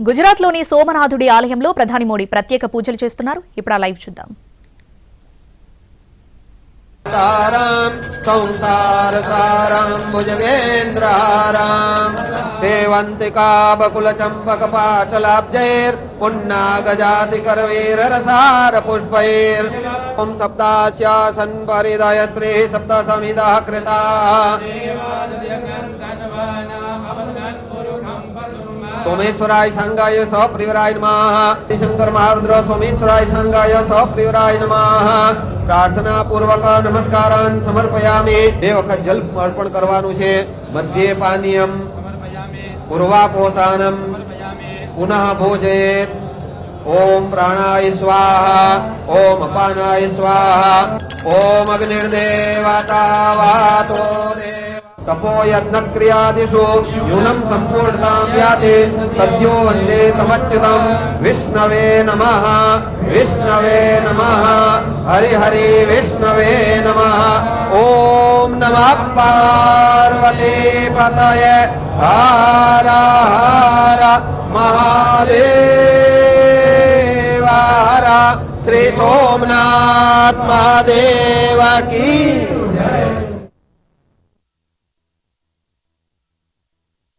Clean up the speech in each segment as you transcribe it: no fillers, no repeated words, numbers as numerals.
గుజరాత్లోని సోమనాథుడి ఆలయంలో ప్రధాని మోడీ ప్రత్యేక పూజలు చేస్తున్నారు. ఇప్పుడు ఆ లైవ్ చూద్దాం. సేవంతికా బకుల చంపక పాటలాబ్జైర్ పున్నాగజాతి కరవీర రసార పుష్పైర్ ఓం సప్తాస్యాసన్ పరిదయత్రే సప్త సమిదా కృతా सोमेश्वराय संगाय सप्रियराय नमः। शंकर महारुद्र सोमेश्वराय संगाय सप्रियराय नमः। प्रार्थना पूर्वक नमस्कारान् समर्पयामि। બે વખત જલ અર્પણ કરવાનું છે. મધ્યે પાનીયમ પૂર્વાપોષાનમ પુનઃ ભોજયેત. ओम प्राणाय स्वाहा ओम अपानाय स्वाहा ओम अग्निर्देवता वातो तपो यज्ञ क्रियादिषु न्यूनं संपूर्णतां याति सद्यो वन्दे तमच्युतं विष्णवे नमः हरि हरि विष्णवे नमः। ओम नमः पार्वती पतये हर हर महादेव हर। श्री सोमनाथ महादेव की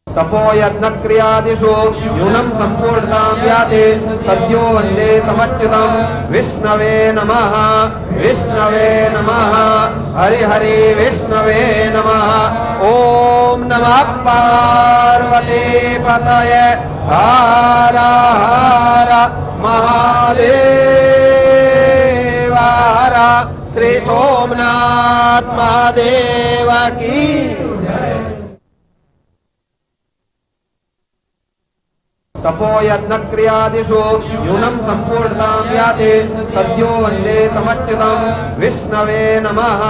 तपो यज्ञ क्रियादिषु न्यूनं संपूर्णतां याति सद्यो वन्दे तमच्युतं विष्णवे नमः हरि हरि विष्णवे नमः। ओम नमः पार्वती पतये हर हर महादेव हर। श्री सोमनाथ महादेव की तपो यज्ञ क्रियादिषु न्यूनं संपूर्णतां याति सद्यो वन्दे तमच्युतं विष्णवे नमः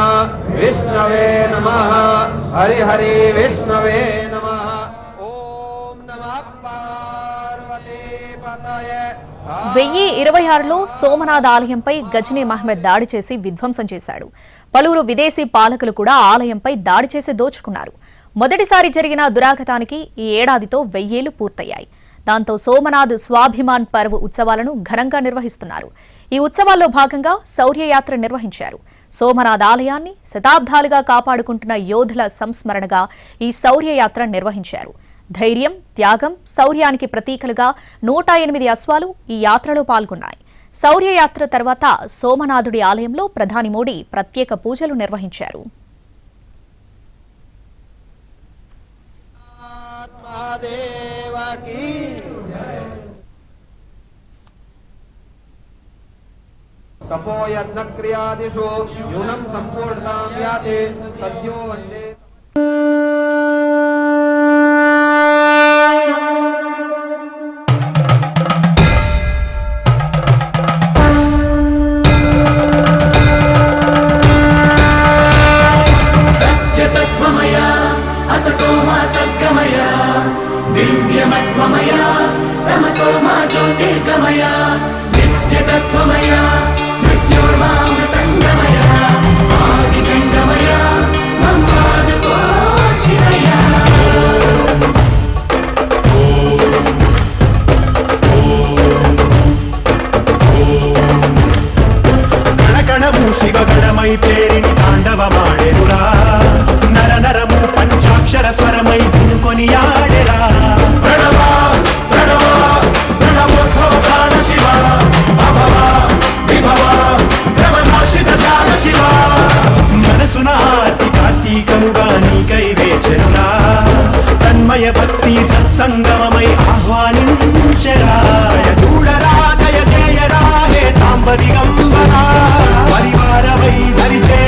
हरि हरि विष्णवे नमः। ओम नमः पार्वती पतये 1026లో సోమనాథ్ ఆలయంపై గజనీ మహమ్మద్ దాడి చేసి విధ్వంసం చేశాడు. పలువురు విదేశీ పాలకులు కూడా ఆలయంపై దాడి చేసి దోచుకున్నారు. మొదటిసారి జరిగిన దురాఘాతానికి ఈ ఏడాదితో 1000 ఏళ్లు పూర్తయ్యాయి. దాంతో సోమనాథ్ స్వాభిమాన్ పర్వ్ ఉత్సవాలను ఘనంగా నిర్వహిస్తున్నారు. ఈ ఉత్సవాల్లో భాగంగా శౌర్యయాత్ర నిర్వహించారు. సోమనాథ్ ఆలయాన్ని శతాబ్దాలుగా కాపాడుకుంటున్న యోధుల సంస్మరణగా ఈ శౌర్యయాత్ర నిర్వహించారు. ధైర్యం, త్యాగం, శౌర్యానికి ప్రతీకలుగా 108 అశ్వాలు ఈ యాత్రలో పాల్గొన్నాయి. శౌర్యయాత్ర తర్వాత సోమనాథుడి ఆలయంలో ప్రధాని మోడీ ప్రత్యేక పూజలు నిర్వహించారు. तपो यज्ञ क्रियादिषु न्यूनं संपूर्णतां याति सद्यो वन्दे सत्यसत्त्वमया असतोमा सद्गमया दिव्यमत्वमया तमसोमा ज्योतिर्गमया नित्यतत्त्वमया मृत्योर्मामृतङ्गमया आदिजङ्गमया मम्मादकोशिमया कणकणमु शिवगणमयि पेरिणि ताण्डवमाडेरुरा नर नरमु पंचाक्षर स्वरमयि धिनुकोनियाडेरा प्रणव प्रणव प्रणवोद्भव प्राण शिव अभव विभव ब्रह्मनाशित ध्यान शिव मनसुन आर्ति कार्तीकमुगा नीकै वेचरुला तन्मय भक्ति सत्संगममयि आह्वानिंचराय दूडरा दय जयरा हे सांब दिगंबरा परिवार वै धरिचे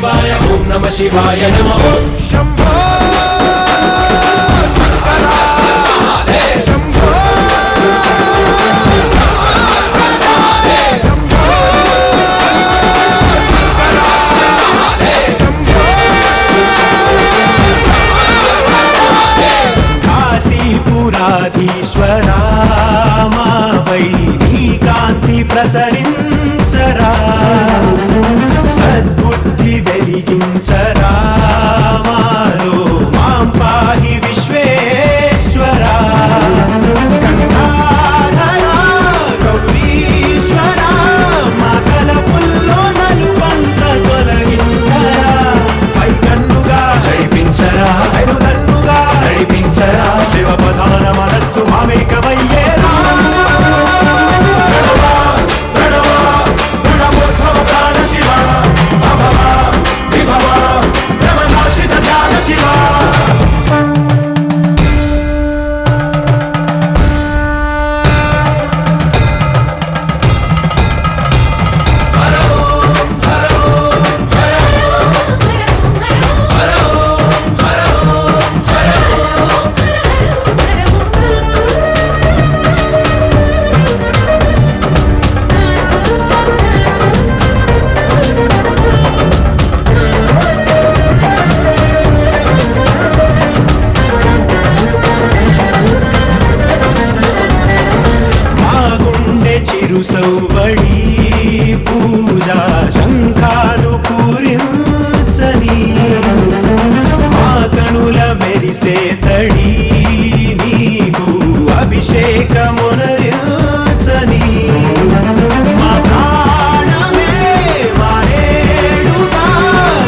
शिवाय ओम नमः शिवाय नमः शंभो शंकरा शंभो काशीपुराधीश्वरा मा वैनीकान्ति प्रसरिंचरा सद्बुद्धि వెలిగించరా మాలో మాం పాహి విశ్వేశ్వరా గంగాధరా గౌరీశ్వరా మాతల పుల్లో నలుబంత తొలగించరా పైకన్నుగా జడిపించరా ఐరుదన్నుగా నడిపించరా శివ ప్రధాన మనస్సు మామేకమయ్యేరా శివ విభవ బ్రహ్మనాశిత ధ్యాన శివ సౌవడి పూజా శంఖాలు పూరించని మా కనుల మెరిసే తడి నీకు అభిషేకమునరించని మా ప్రాణమే మారేడుగా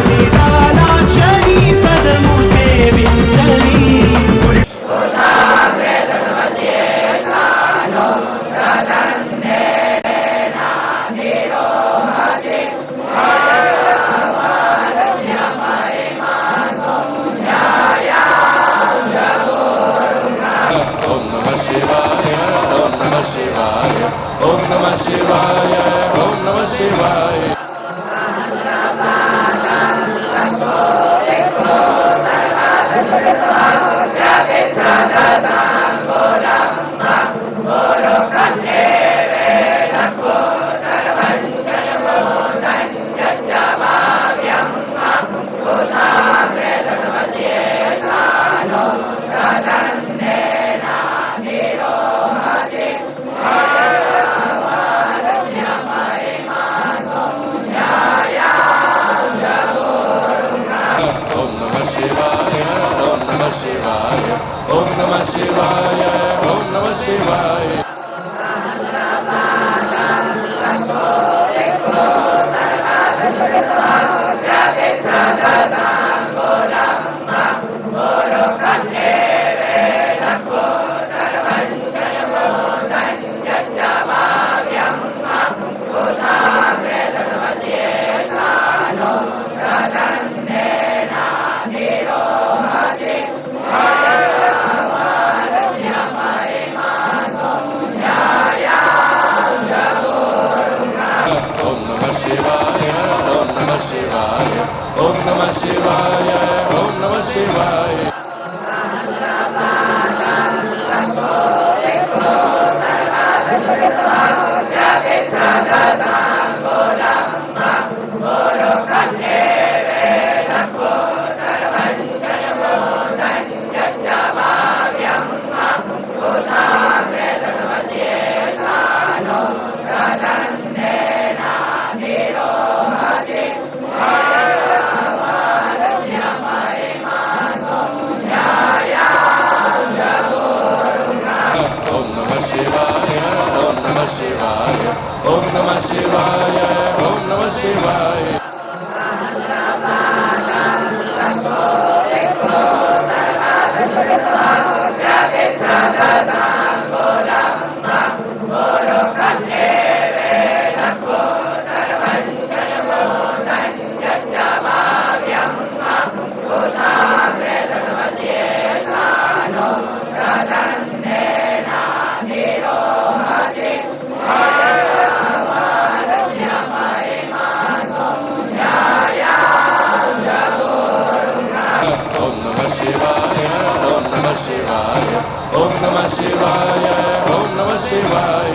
నిరాలాక్షరి పదము సేవించని शिवाय ओम नमः शिवाय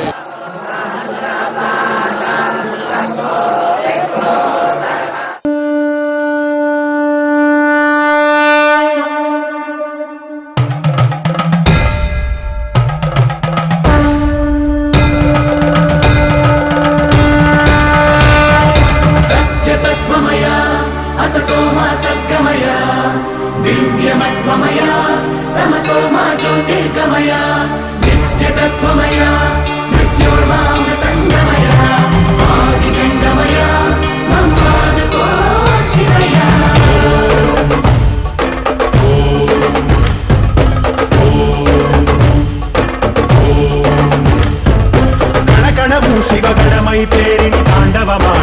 सत्यसत्त्वमय असतो मा सद्गमय दिव्यमत्वमय तमसो मा ज्योतिर्गमय नित्यतत्त्वमय मृत्योर्मामृतङ्गमय आदिजङ्गमय मम पादको शिवय కణకణము శివగణమై పేరిని తాండవమా